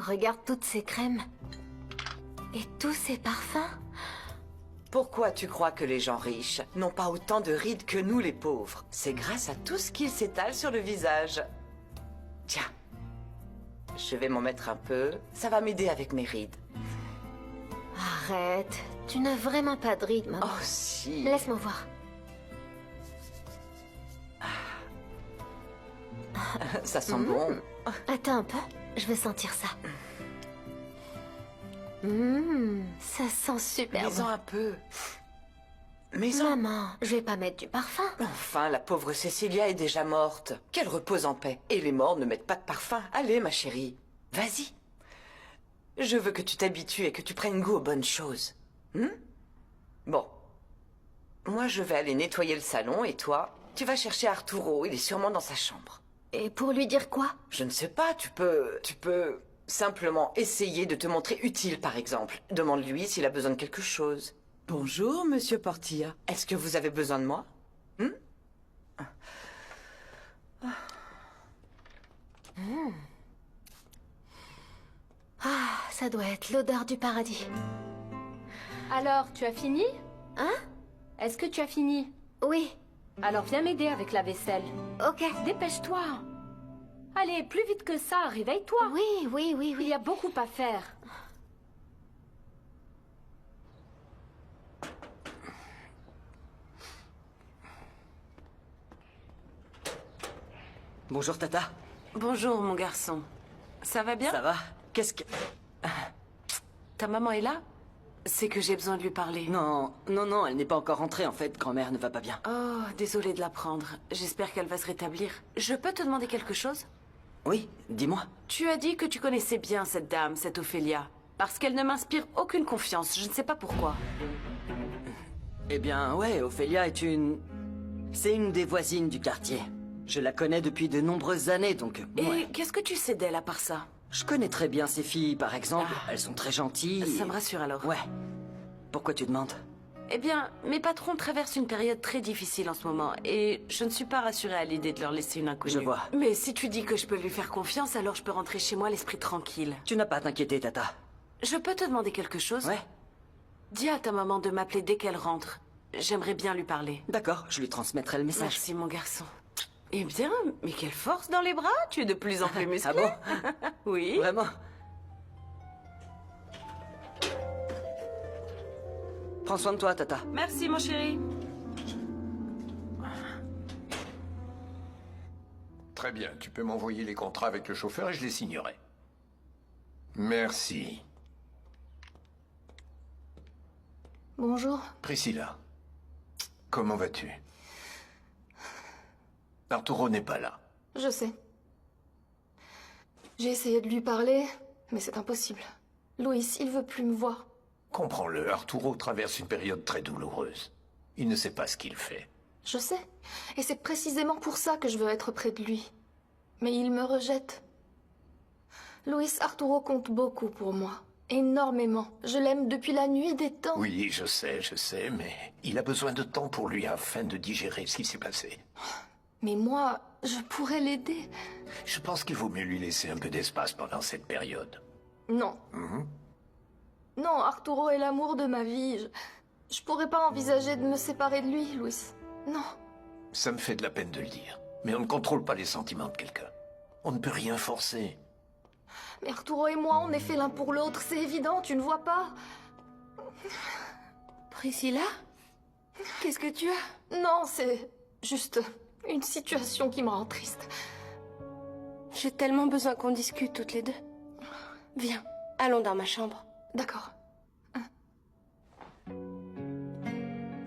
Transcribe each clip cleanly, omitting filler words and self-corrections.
regarde toutes ces crèmes. Et tous ces parfums. Pourquoi tu crois que les gens riches n'ont pas autant de rides que nous les pauvres? C'est grâce à tout ce qu'ils s'étalent sur le visage. Tiens, je vais m'en mettre un peu. Ça va m'aider avec mes rides. Arrête, tu n'as vraiment pas de rides, maman. Oh si. Laisse-moi voir. Ça sent bon. Attends un peu, je veux sentir ça. Ça sent super Mets-en bon. un peu. Mets-en. Maman, je vais pas mettre du parfum. Enfin, la pauvre Cécilia est déjà morte. Qu'elle repose en paix. Et les morts ne mettent pas de parfum. Allez, ma chérie, vas-y. Je veux que tu t'habitues et que tu prennes goût aux bonnes choses. Bon. Moi, je vais aller nettoyer le salon et toi, tu vas chercher Arturo. Il est sûrement dans sa chambre. Et pour lui dire quoi? Je ne sais pas, tu peux simplement essayer de te montrer utile, par exemple. Demande-lui s'il a besoin de quelque chose. Bonjour, monsieur Portilla. Est-ce que vous avez besoin de moi? Ah, ça doit être l'odeur du paradis. Alors, tu as fini? Hein? Est-ce que tu as fini? Oui, Alors viens m'aider avec la vaisselle. ok. Dépêche-toi. Allez, plus vite que ça, réveille-toi. Oui, oui, oui, Il oui. y a beaucoup à faire. Bonjour Tata. Bonjour, mon garçon. Ça va bien? Ça va? Qu'est-ce que... Ta maman est là? C'est que j'ai besoin de lui parler. Non, non, non, elle n'est pas encore rentrée en fait. Grand-mère ne va pas bien. Oh, désolée de l'apprendre. J'espère qu'elle va se rétablir. Je peux te demander quelque chose? Oui, dis-moi. Tu as dit que tu connaissais bien cette dame, cette Ophélia. Parce qu'elle ne m'inspire aucune confiance. Je ne sais pas pourquoi. Eh bien, ouais, Ophélia est une... C'est une des voisines du quartier. Je la connais depuis de nombreuses années, donc... Et ouais. qu'est-ce que tu sais d'elle à part ça? Je connais très bien ses filles, par exemple. Elles sont très gentilles. Ça me rassure alors. Ouais. Pourquoi tu demandes? Eh bien, mes patrons traversent une période très difficile en ce moment et je ne suis pas rassurée à l'idée de leur laisser une inconnue. Je vois. Mais si tu dis que je peux lui faire confiance, alors je peux rentrer chez moi l'esprit tranquille. Tu n'as pas à t'inquiéter, Tata. Je peux te demander quelque chose? Ouais. Dis à ta maman de m'appeler dès qu'elle rentre. J'aimerais bien lui parler. D'accord, je lui transmettrai le message. Merci, mon garçon. Eh bien, mais quelle force dans les bras! Tu es de plus en plus musclé. Ah bon? Oui. Vraiment? Prends soin de toi, Tata. Merci, mon chéri. Très bien, tu peux m'envoyer les contrats avec le chauffeur et je les signerai. Merci. Bonjour. Priscilla, comment vas-tu? Arturo n'est pas là. Je sais. J'ai essayé de lui parler, mais c'est impossible. Louis, il veut plus me voir. Comprends-le, Arturo traverse une période très douloureuse. Il ne sait pas ce qu'il fait. Je sais. Et c'est précisément pour ça que je veux être près de lui. Mais il me rejette. Louis, Arturo compte beaucoup pour moi. Énormément. Je l'aime depuis la nuit des temps. Oui, je sais, mais il a besoin de temps pour lui afin de digérer ce qui s'est passé. Mais moi, je pourrais l'aider. Je pense qu'il vaut mieux lui laisser un peu d'espace pendant cette période. Non. Non, Arturo est l'amour de ma vie. Je pourrais pas envisager de me séparer de lui, Louis. Non. Ça me fait de la peine de le dire, mais on ne contrôle pas les sentiments de quelqu'un. On ne peut rien forcer. Mais Arturo et moi, on est faits l'un pour l'autre, c'est évident, tu ne vois pas? Priscilla? Qu'est-ce que tu as? Non, c'est juste une situation qui me rend triste. J'ai tellement besoin qu'on discute toutes les deux. Viens, allons dans ma chambre. D'accord.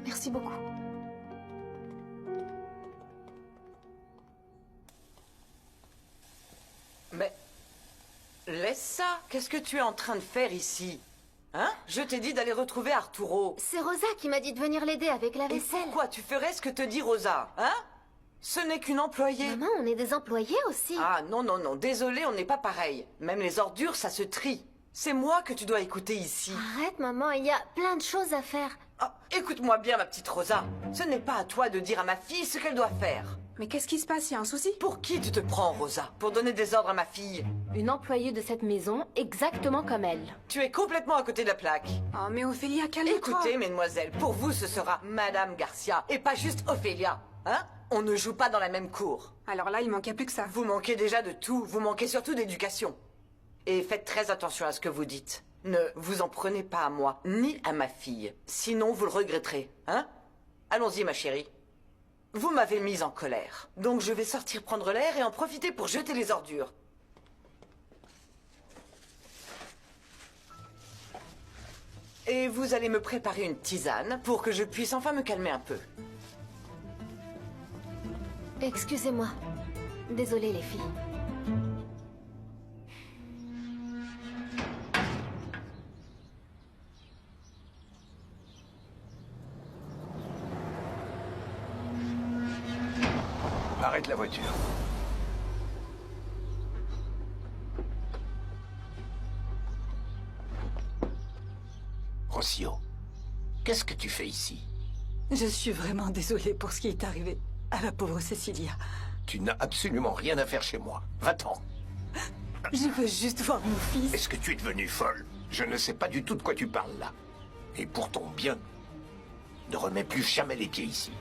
Merci beaucoup. Mais... laisse ça. Qu'est-ce que tu es en train de faire ici? Hein? Je t'ai dit d'aller retrouver Arturo. C'est Rosa qui m'a dit de venir l'aider avec la Et vaisselle. pourquoi tu ferais ce que te dit Rosa? Hein? Ce n'est qu'une employée. Maman, on est des employés aussi. Ah non, non, non. Désolé, on n'est pas pareil. Même les ordures, ça se trie. C'est moi que tu dois écouter ici. Arrête, maman, il y a plein de choses à faire. Ah, écoute-moi bien, ma petite Rosa. Ce n'est pas à toi de dire à ma fille ce qu'elle doit faire. Mais qu'est-ce qui se passe? Il y a un souci? Pour qui tu te prends, Rosa? Pour donner des ordres à ma fille? Une employée de cette maison, exactement comme elle. Tu es complètement à côté de la plaque. Oh, mais Ophélia, calme-toi. Écoutez, mesdemoiselles, pour vous, ce sera Madame Garcia, et pas juste Ophélia. Hein? On ne joue pas dans la même cour. Alors là, il manquait plus que ça. Vous manquez déjà de tout, vous manquez surtout d'éducation. Et faites très attention à ce que vous dites. Ne vous en prenez pas à moi, ni à ma fille. Sinon, vous le regretterez, hein? Allons-y, ma chérie. Vous m'avez mise en colère. Donc je vais sortir prendre l'air et en profiter pour jeter les ordures. Et vous allez me préparer une tisane pour que je puisse enfin me calmer un peu. Excusez-moi. Désolée, les filles. Arrête la voiture. Rocio, qu'est-ce que tu fais ici? Je suis vraiment désolée pour ce qui est arrivé à la pauvre Cecilia. Tu n'as absolument rien à faire chez moi. Va-t'en. Je veux juste voir mon fils. Est-ce que tu es devenue folle? Je ne sais pas du tout de quoi tu parles là. Et pour ton bien, ne remets plus jamais les pieds ici.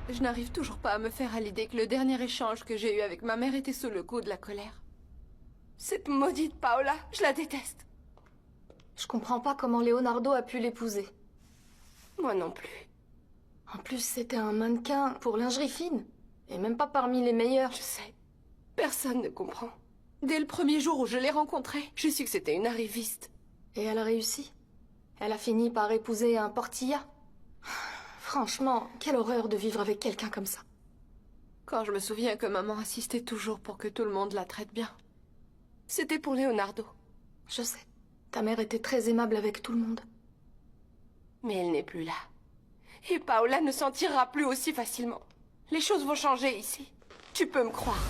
Je n'arrive toujours pas à me faire à l'idée que le dernier échange que j'ai eu avec ma mère était sous le coup de la colère. Cette maudite Paola, je la déteste. Je comprends pas comment Leonardo a pu l'épouser. Moi non plus. En plus, c'était un mannequin pour lingerie fine. Et même pas parmi les meilleurs. Je sais. Personne ne comprend. Dès le premier jour où je l'ai rencontrée, je su que c'était une arriviste. Et elle a réussi. Elle a fini par épouser un portilla. Franchement, quelle horreur de vivre avec quelqu'un comme ça. Quand je me souviens que maman insistait toujours pour que tout le monde la traite bien. C'était pour Leonardo. Je sais. Ta mère était très aimable avec tout le monde. Mais elle n'est plus là. Et Paola ne s'en tirera plus aussi facilement. Les choses vont changer ici. Tu peux me croire.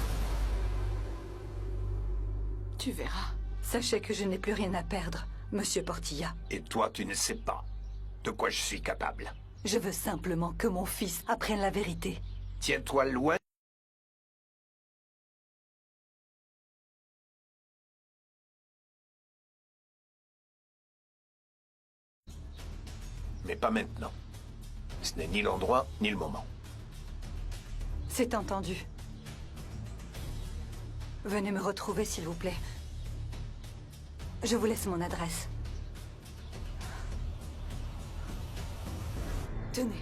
Tu verras. Sachez que je n'ai plus rien à perdre, Monsieur Portilla. Et toi, tu ne sais pas de quoi je suis capable. Je veux simplement que mon fils apprenne la vérité. Tiens-toi loin. Mais pas maintenant. Ce n'est ni l'endroit, ni le moment. C'est entendu. Venez me retrouver, s'il vous plaît. Je vous laisse mon adresse. Tenez.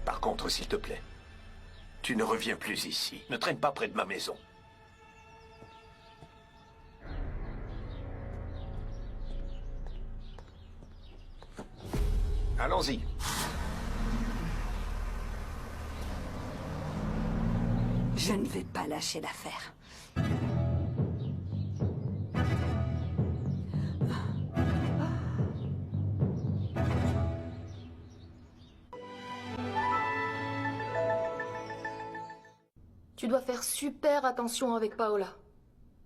Par contre, s'il te plaît, tu ne reviens plus ici. Ne traîne pas près de ma maison. Allons-y. Je ne vais pas lâcher l'affaire. Tu dois faire super attention avec Paola.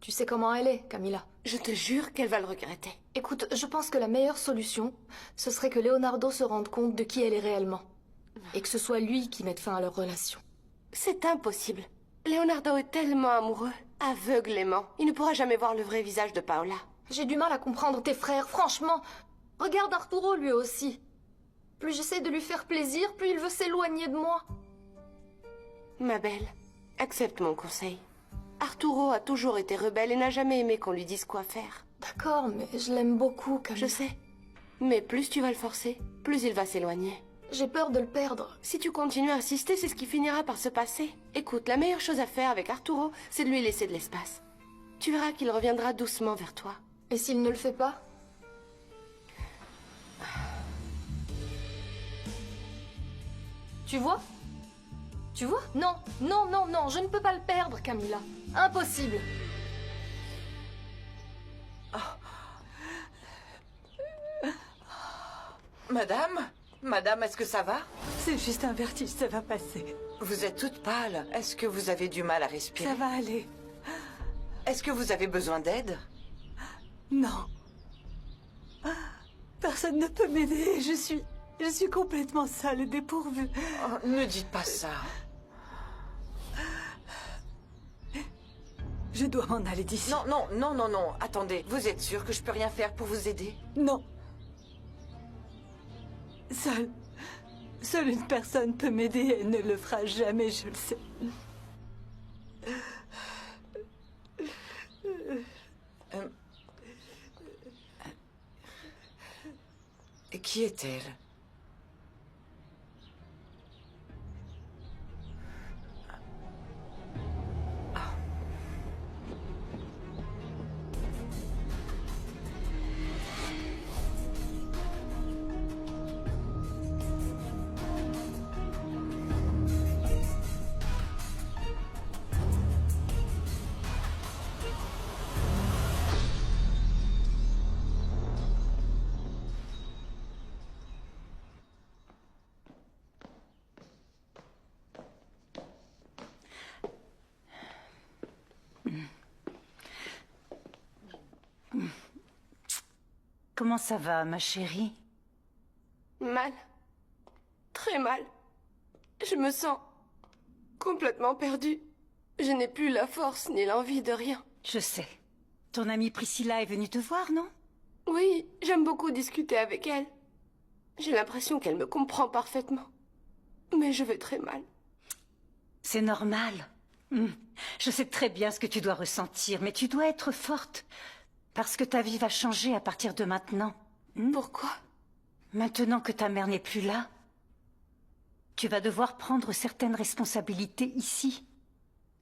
Tu sais comment elle est, Camilla. Je te jure qu'elle va le regretter. Écoute, je pense que la meilleure solution, ce serait que Leonardo se rende compte de qui elle est réellement. Et que ce soit lui qui mette fin à leur relation. C'est impossible. Leonardo est tellement amoureux, aveuglément. Il ne pourra jamais voir le vrai visage de Paola. J'ai du mal à comprendre tes frères, franchement. Regarde Arturo, lui aussi. Plus j'essaie de lui faire plaisir, plus il veut s'éloigner de moi. Ma belle, accepte mon conseil. Arturo a toujours été rebelle et n'a jamais aimé qu'on lui dise quoi faire. D'accord, mais je l'aime beaucoup, Camilla. Je sais. Mais plus tu vas le forcer, plus il va s'éloigner. J'ai peur de le perdre. Si tu continues à insister, c'est ce qui finira par se passer. Écoute, la meilleure chose à faire avec Arturo, c'est de lui laisser de l'espace. Tu verras qu'il reviendra doucement vers toi. Et s'il ne le fait pas? Tu vois? Tu vois? Non, non, non, non, je ne peux pas le perdre, Camilla. Impossible. Madame? Madame, est-ce que ça va? C'est juste un vertige, ça va passer. Vous êtes toute pâle. Est-ce que vous avez du mal à respirer? Ça va aller. Est-ce que vous avez besoin d'aide? Non. Personne ne peut m'aider. Je suis complètement seule et dépourvue. Oh, ne dites pas ça. Je dois m'en aller d'ici. Non, non, non, non, non. Attendez, vous êtes sûr que je peux rien faire pour vous aider? Non. Seule une personne peut m'aider et elle ne le fera jamais, je le sais. Et qui est-elle? Comment ça va, ma chérie? Mal. Très mal. Je me sens complètement perdue. Je n'ai plus la force ni l'envie de rien. Je sais. Ton amie Priscilla est venue te voir, non? Oui, j'aime beaucoup discuter avec elle. J'ai l'impression qu'elle me comprend parfaitement. Mais je vais très mal. C'est normal. Je sais très bien ce que tu dois ressentir, mais tu dois être forte. Parce que ta vie va changer à partir de maintenant. Pourquoi? Maintenant que ta mère n'est plus là, tu vas devoir prendre certaines responsabilités ici.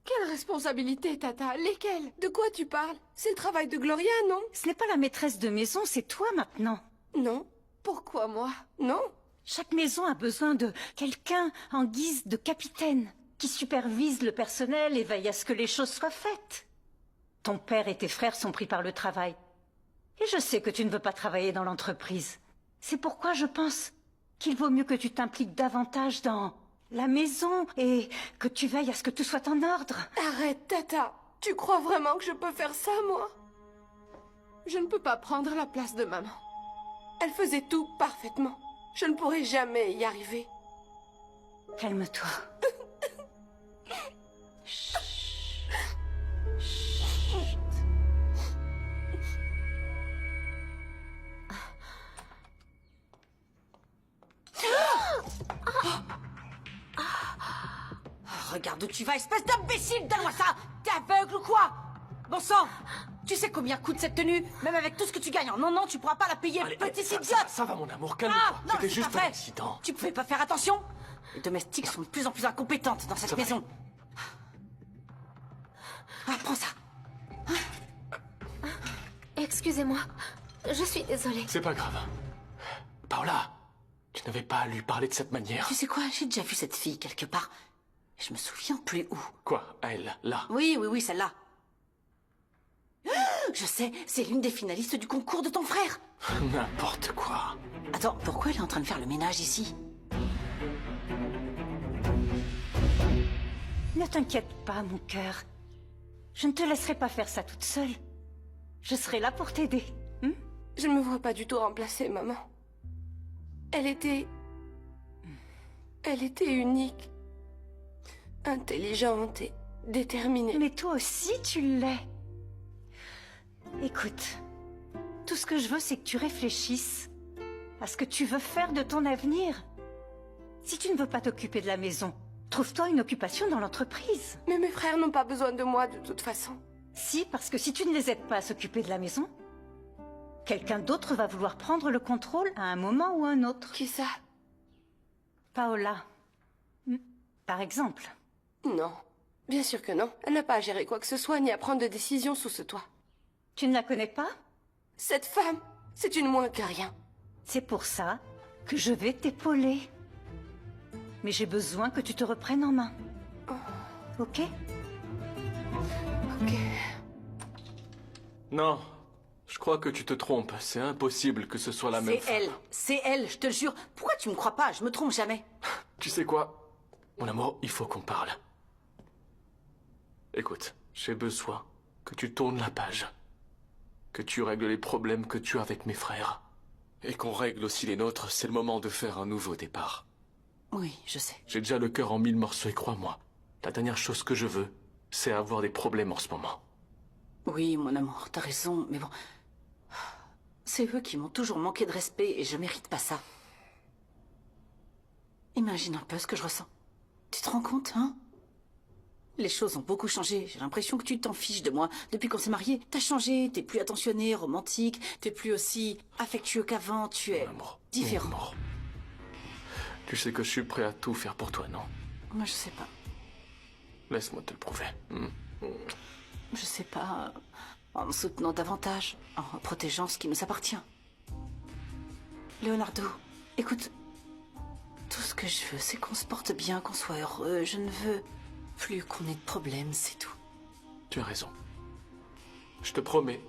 Quelle responsabilité, Tata? Lesquelles? De quoi tu parles? C'est le travail de Gloria, non? Ce n'est pas la maîtresse de maison, c'est toi maintenant. Non. Pourquoi moi? Non. Chaque maison a besoin de quelqu'un en guise de capitaine, qui supervise le personnel et veille à ce que les choses soient faites. Ton père et tes frères sont pris par le travail. Et je sais que tu ne veux pas travailler dans l'entreprise. C'est pourquoi je pense qu'il vaut mieux que tu t'impliques davantage dans la maison et que tu veilles à ce que tout soit en ordre. Arrête, Tata. Tu crois vraiment que je peux faire ça, moi? Je ne peux pas prendre la place de maman. Elle faisait tout parfaitement. Je ne pourrai jamais y arriver. Calme-toi. Regarde où tu vas, espèce d'imbécile! Donne-moi ça! T'es aveugle ou quoi? Bon sang! Tu sais combien coûte cette tenue? Même avec tout ce que tu gagnes en un an, tu pourras pas la payer, petite idiote! Ça va, mon amour, calme-toi. Non, C'était c'est juste pas un vrai. accident. Tu pouvais pas faire attention? Les domestiques sont de plus en plus incompétentes dans cette C'est vrai. maison. Prends ça. Excusez-moi. Je suis désolée. C'est pas grave. Paola, tu n'avais pas à lui parler de cette manière. Tu sais quoi? J'ai déjà vu cette fille quelque part. Je me souviens plus où. Quoi? Elle, là? Oui, celle-là. Je sais, c'est l'une des finalistes du concours de ton frère. N'importe quoi. Attends, pourquoi elle est en train de faire le ménage ici? Ne t'inquiète pas, mon cœur. Je ne te laisserai pas faire ça toute seule. Je serai là pour t'aider. Je ne me vois pas du tout remplacer maman. Elle était unique. Intelligente et déterminée. Mais toi aussi, tu l'es. Écoute, tout ce que je veux, c'est que tu réfléchisses à ce que tu veux faire de ton avenir. Si tu ne veux pas t'occuper de la maison, trouve-toi une occupation dans l'entreprise. Mais mes frères n'ont pas besoin de moi de toute façon. Si, parce que si tu ne les aides pas à s'occuper de la maison, quelqu'un d'autre va vouloir prendre le contrôle à un moment ou un autre. Qui ça? Paola, par exemple. Non. Bien sûr que non. Elle n'a pas à gérer quoi que ce soit ni à prendre de décision sous ce toit. Tu ne la connais pas? Cette femme, c'est une moins que rien. C'est pour ça que je vais t'épauler. Mais j'ai besoin que tu te reprennes en main. Ok? Ok. Non, je crois que tu te trompes. C'est impossible que ce soit la même femme. C'est elle, je te le jure. Pourquoi tu me crois pas? Je me trompe jamais. Tu sais quoi? Mon amour, il faut qu'on parle. Écoute, j'ai besoin que tu tournes la page. Que tu règles les problèmes que tu as avec mes frères. Et qu'on règle aussi les nôtres, c'est le moment de faire un nouveau départ. Oui, je sais. J'ai déjà le cœur en 1000 morceaux et crois-moi, la dernière chose que je veux, c'est avoir des problèmes en ce moment. Oui, mon amour, t'as raison, mais bon... C'est eux qui m'ont toujours manqué de respect et je mérite pas ça. Imagine un peu ce que je ressens. Tu te rends compte, hein? Les choses ont beaucoup changé. J'ai l'impression que tu t'en fiches de moi. Depuis qu'on s'est mariés, t'as changé, t'es plus attentionné, romantique, t'es plus aussi affectueux qu'avant, tu es différent. Mon amour. Tu sais que je suis prêt à tout faire pour toi, non? Moi, je sais pas. Laisse-moi te le prouver. Je sais pas... En me soutenant davantage, en protégeant ce qui nous appartient. Leonardo, écoute... Tout ce que je veux, c'est qu'on se porte bien, qu'on soit heureux. Je ne veux plus qu'on ait de problèmes, c'est tout. Tu as raison. Je te promets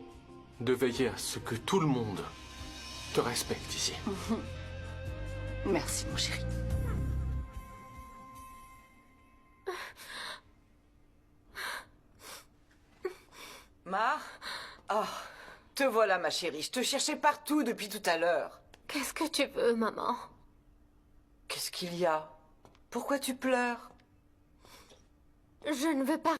de veiller à ce que tout le monde te respecte ici. Merci, mon chéri. Mar? Oh, te voilà, ma chérie. Je te cherchais partout depuis tout à l'heure. Qu'est-ce que tu veux, maman? Qu'est-ce qu'il y a? Pourquoi tu pleures? Je ne veux pas...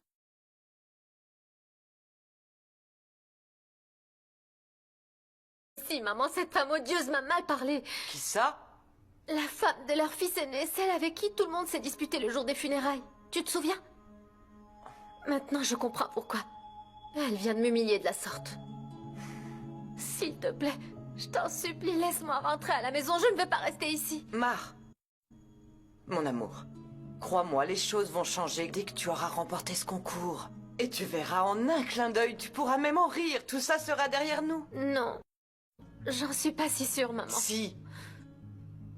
Si, maman, cette femme odieuse m'a mal parlé. Qui ça? La femme de leur fils aîné, celle avec qui tout le monde s'est disputé le jour des funérailles. Tu te souviens? Maintenant, je comprends pourquoi. Elle vient de m'humilier de la sorte. S'il te plaît, je t'en supplie, laisse-moi rentrer à la maison. Je ne veux pas rester ici. Mar, mon amour, crois-moi, les choses vont changer dès que tu auras remporté ce concours. Et tu verras, en un clin d'œil, tu pourras même en rire. Tout ça sera derrière nous. Non. J'en suis pas si sûre, maman. Si.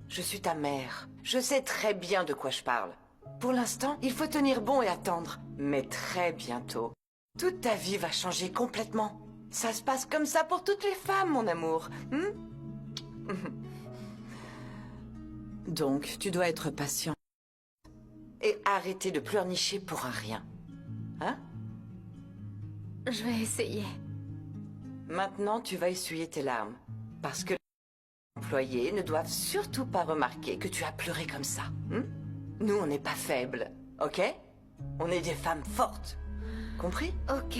Je suis ta mère. Je sais très bien de quoi je parle. Pour l'instant, il faut tenir bon et attendre. Mais très bientôt, toute ta vie va changer complètement. Ça se passe comme ça pour toutes les femmes, mon amour. Donc, tu dois être patient. Et arrêter de pleurnicher pour un rien. Hein? Je vais essayer. Maintenant, tu vas essuyer tes larmes. Parce que les employés ne doivent surtout pas remarquer que tu as pleuré comme ça. Nous, on n'est pas faibles, ok? On est des femmes fortes. Compris? Ok.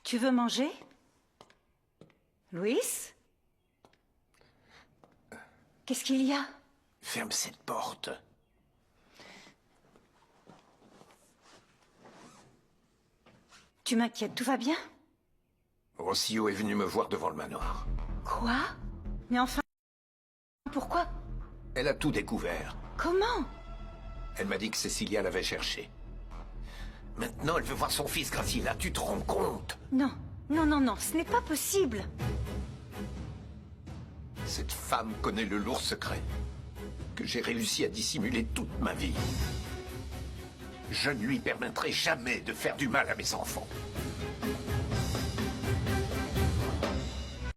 Tu veux manger? Louis? Qu'est-ce qu'il y a? Ferme cette porte. Tu m'inquiètes, tout va bien? Rossio est venu me voir devant le manoir. Quoi? Mais enfin... Pourquoi? Elle a tout découvert. Comment? Elle m'a dit que Cecilia l'avait cherché. Maintenant, elle veut voir son fils Gracila. Tu te rends compte? Non, non, non, non, ce n'est pas possible. Cette femme connaît le lourd secret que j'ai réussi à dissimuler toute ma vie. Je ne lui permettrai jamais de faire du mal à mes enfants.